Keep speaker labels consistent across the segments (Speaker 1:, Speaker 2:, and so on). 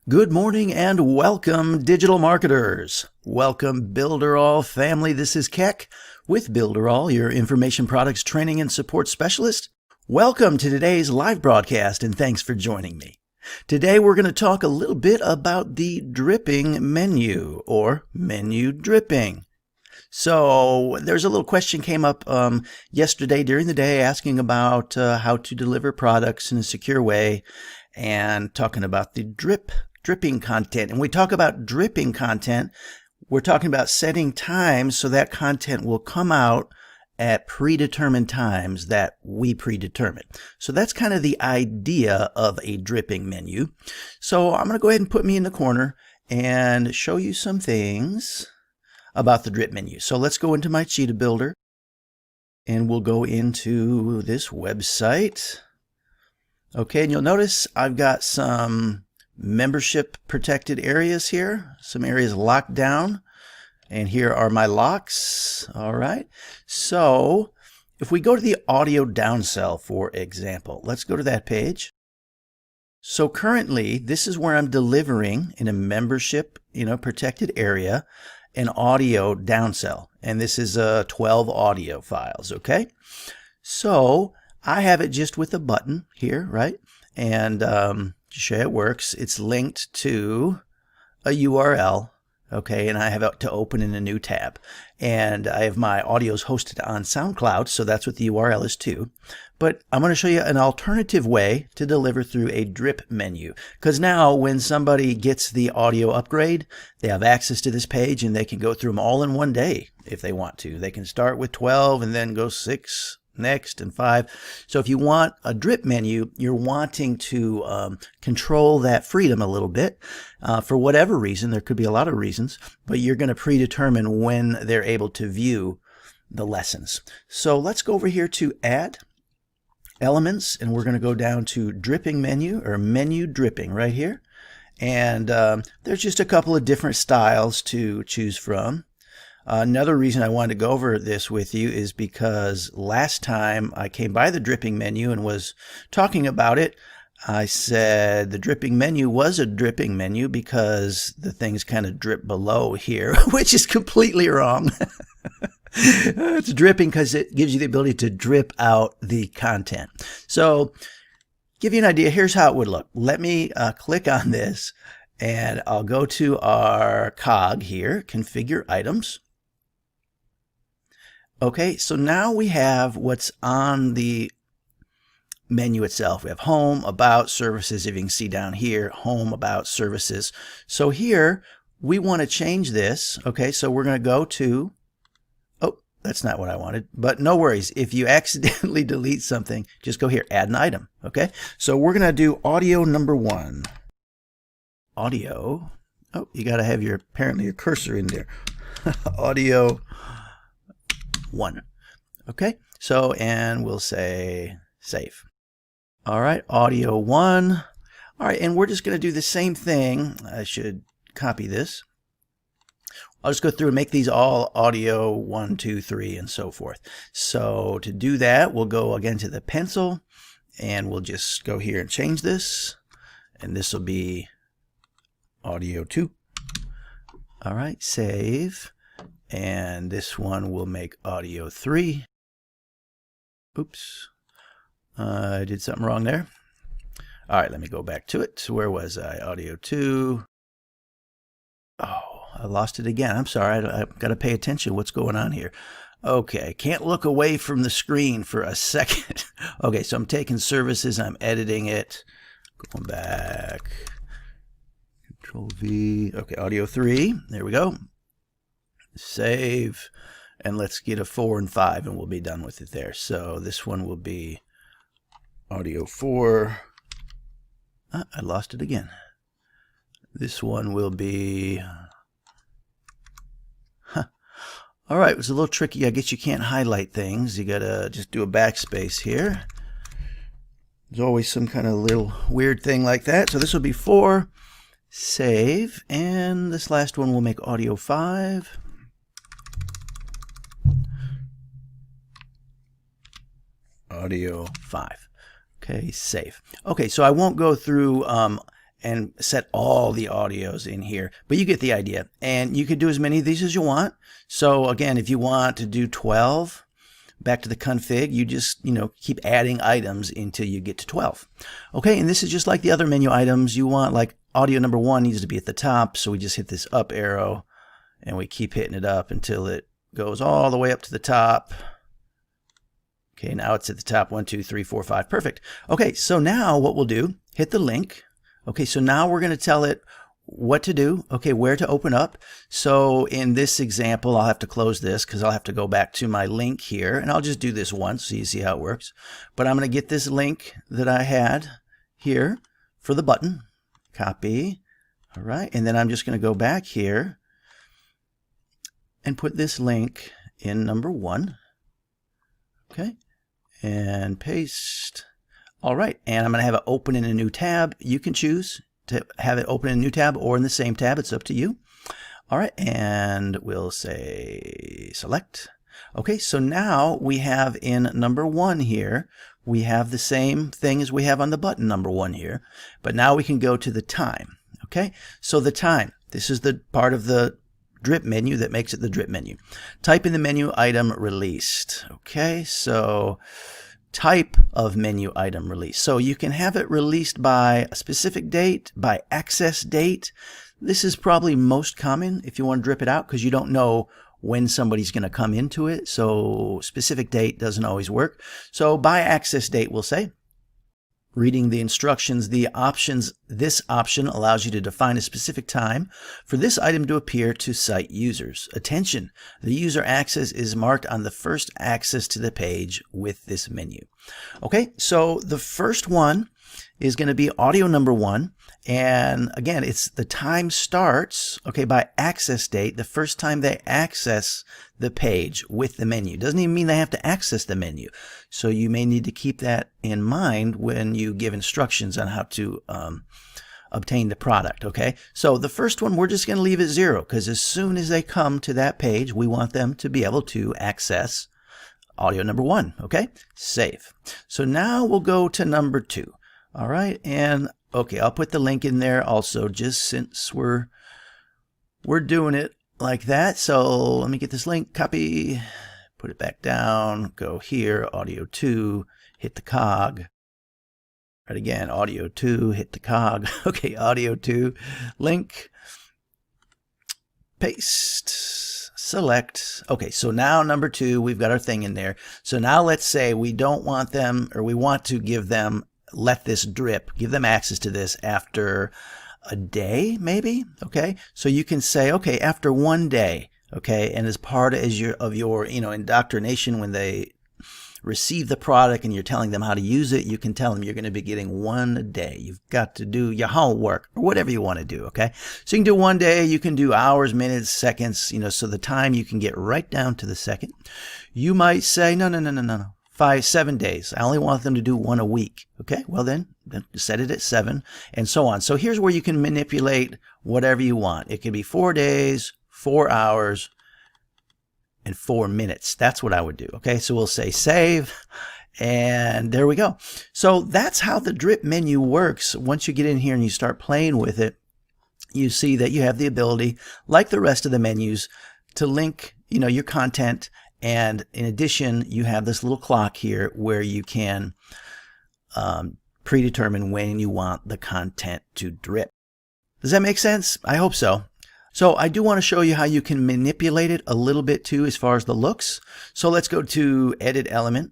Speaker 1: Good morning and welcome, digital marketers. Welcome, Builderall family. This is Keck with Builderall, your information products training and support specialist. Welcome to today's live broadcast and thanks for joining me. Today we're going to talk a little bit about the dripping menu or menu dripping. So there's a little question came up yesterday during the day asking about how to deliver products in a secure way and talking about the dripping content. And we talk about dripping content, we're talking about setting times so that content will come out at predetermined times that we predetermine. So that's kind of the idea of a dripping menu. So I'm going to go ahead and put me in the corner and show you some things about the drip menu. So let's go into my Cheetah Builder and we'll go into this website. Okay, and you'll notice I've got some membership protected areas here, some areas locked down, and here are my locks. All right, so if we go to the audio downsell, for example, let's go to that page. So currently, this is where I'm delivering in a membership, protected area, an audio downsell, and this is 12 audio files. Okay, so I have it just with a button here, right? And to show you it works, it's linked to a URL, okay, and I have it to open in a new tab. And I have my audios hosted on SoundCloud, so that's what the URL is too. But I'm going to show you an alternative way to deliver through a drip menu. Because now when somebody gets the audio upgrade, they have access to this page and they can go through them all in one day if they want to. They can start with 12 and then go 6 next and 5. So if you want a drip menu, you're wanting to control that freedom a little bit for whatever reason. There could be a lot of reasons, but you're going to predetermine when they're able to view the lessons. So let's go over here to add elements, and we're going to go down to dripping menu or menu dripping right here. And there's just a couple of different styles to choose from. Another reason I wanted to go over this with you is because last time I came by the dripping menu and was talking about it, I said the dripping menu was a dripping menu because the things kind of drip below here, which is completely wrong. It's dripping because it gives you the ability to drip out the content. So give you an idea, here's how it would look. Let me click on this and I'll go to our cog here, configure items. Okay, so now we have what's on the menu itself. We have home, about, services. If you can see down here, home, about, services. So here we want to change this. Okay, so we're going to go to, oh, that's not what I wanted, but no worries. If you accidentally delete something, just go here, add an item. Okay, so we're going to do audio number 1. Audio. Oh, you got to have apparently your cursor in there. Audio 1. Okay, so, and we'll say save. All right, audio 1. All right, and we're just going to do the same thing. I should copy this. I'll just go through and make these all audio 1, 2, 3, and so forth. So to do that, we'll go again to the pencil, and we'll just go here and change this. And this will be audio 2. All right, save. And this one will make audio 3. Oops. I did something wrong there. All right, let me go back to it. So where was I? Audio 2. Oh, I lost it again. I'm sorry. I've got to pay attention. What's going on here? Okay, can't look away from the screen for a second. Okay, so I'm taking services. I'm editing it. Going back. Control V. Okay, audio 3. There we go. Save. And let's get a 4 and 5 and we'll be done with it there. So this one will be audio 4. I lost it again. This one will be... All right, it's a little tricky. I guess you can't highlight things. You got to just do a backspace here. There's always some kind of little weird thing like that. So this will be 4. Save. And this last one will make audio 5. Audio 5. Okay, save. Okay, so I won't go through and set all the audios in here, but you get the idea. And you could do as many of these as you want. So again, if you want to do 12, back to the config, you just, keep adding items until you get to 12. Okay, and this is just like the other menu items. You want, like, audio number 1 needs to be at the top, so we just hit this up arrow and we keep hitting it up until it goes all the way up to the top. Okay, now it's at the top. 1, 2, 3, 4, 5. Perfect. Okay, so now what we'll do, hit the link. Okay, so now we're going to tell it what to do, okay, where to open up. So in this example, I'll have to close this because I'll have to go back to my link here, and I'll just do this once so you see how it works. But I'm going to get this link that I had here for the button, copy, all right, and then I'm just going to go back here and put this link in number 1, okay, and paste. All right, and I'm going to have it open in a new tab. You can choose to have it open in a new tab or in the same tab. It's up to you. All right, and we'll say select. Okay, so now we have in number 1 here, we have the same thing as we have on the button number 1 here, but now we can go to the time. Okay, so the time, this is the part of the drip menu that makes it the drip menu. Type in the menu item released. Okay, so type of menu item release. So you can have it released by a specific date, by access date. This is probably most common if you want to drip it out because you don't know when somebody's going to come into it. So specific date doesn't always work. So by access date, we'll say. Reading the instructions, this option allows you to define a specific time for this item to appear to site users. Attention, the user access is marked on the first access to the page with this menu. Okay, so the first one is going to be audio number 1. And again, it's the time starts, okay, by access date, the first time they access the page with the menu. Doesn't even mean they have to access the menu. So you may need to keep that in mind when you give instructions on how to obtain the product, okay? So the first one, we're just going to leave it 0 because as soon as they come to that page, we want them to be able to access audio number 1, okay? Save. So now we'll go to number 2. All right, and okay, I'll put the link in there also just since we're doing it like that. So let me get this link, copy, put it back down, go here, audio 2, hit the cog. Right again, audio 2, hit the cog. Okay, audio 2, link, paste, select. Okay, so now number 2, we've got our thing in there. So now let's say we don't want them, or we want to give them, let this drip, give them access to this after a day, maybe. Okay, so you can say, okay, after 1 day, okay, and as part of your indoctrination, when they receive the product and you're telling them how to use it, you can tell them you're going to be getting 1 a day. You've got to do your homework or whatever you want to do. Okay, so you can do 1 day, you can do hours, minutes, seconds. So the time you can get right down to the second. You might say, no. 7 days. I only want them to do 1 a week. Okay, well then set it at 7 and so on. So here's where you can manipulate whatever you want. It can be 4 days, 4 hours, and 4 minutes. That's what I would do. Okay, so we'll say save, and there we go. So that's how the drip menu works. Once you get in here and you start playing with it, you see that you have the ability, like the rest of the menus, to link your content. And in addition, you have this little clock here where you can predetermine when you want the content to drip. Does that make sense? I hope so. So I do want to show you how you can manipulate it a little bit too as far as the looks. So let's go to Edit Element.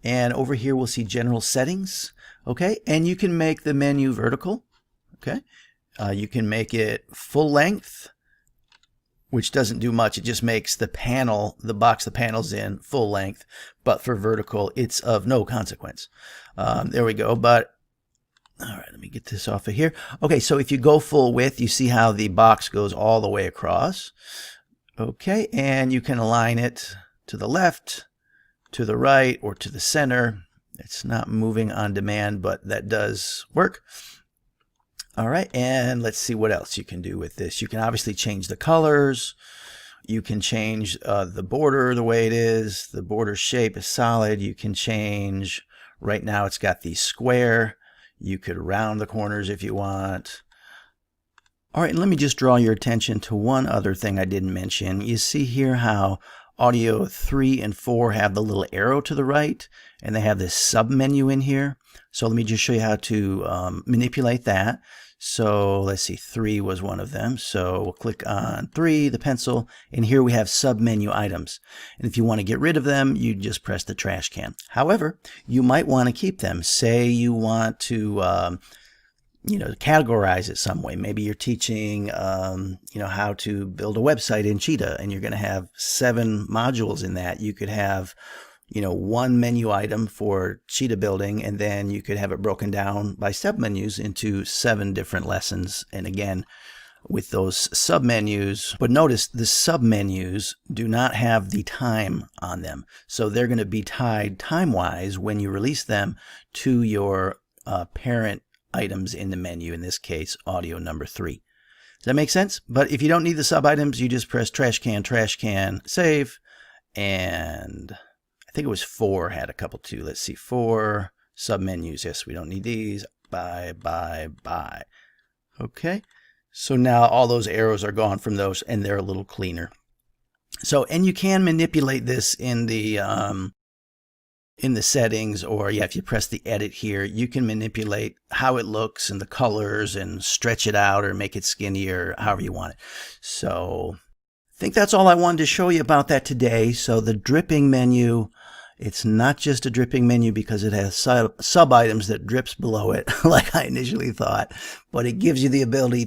Speaker 1: And over here we'll see General Settings. Okay, and you can make the menu vertical. Okay, you can make it full length, which doesn't do much. It just makes the panel, the box the panel's in, full length. But for vertical, it's of no consequence. There we go. But, all right, let me get this off of here. Okay, so if you go full width, you see how the box goes all the way across. Okay, and you can align it to the left, to the right, or to the center. It's not moving on demand, but that does work. All right, and let's see what else you can do with this. You can obviously change the colors. You can change the border the way it is. The border shape is solid. You can change, right now it's got the square. You could round the corners if you want. All right, and let me just draw your attention to one other thing I didn't mention. You see here how audio 3 and 4 have the little arrow to the right, and they have this sub menu in here. So let me just show you how to manipulate that. So let's see, 3 was one of them. So we'll click on 3, the pencil, and here we have sub menu items. And if you want to get rid of them, you just press the trash can. However, you might want to keep them. Say you want to categorize it some way. Maybe you're teaching, how to build a website in Cheetah, and you're going to have 7 modules in that. You could have, one menu item for Cheetah building, and then you could have it broken down by submenus into 7 different lessons. And again, with those submenus, but notice the submenus do not have the time on them. So they're going to be tied time-wise when you release them to your parent items in the menu, in this case, audio number 3. Does that make sense? But if you don't need the sub items, you just press trash can, save, and I think it was 4 had a couple too. Let's see, 4 sub menus. Yes, we don't need these. Bye. Okay, so now all those arrows are gone from those, and they're a little cleaner. So, and you can manipulate this in the settings, or if you press the edit here, you can manipulate how it looks and the colors and stretch it out or make it skinnier, however you want it. So I think that's all I wanted to show you about that today. So the dripping menu, it's not just a dripping menu because it has sub items that drips below it like I initially thought, but it gives you the ability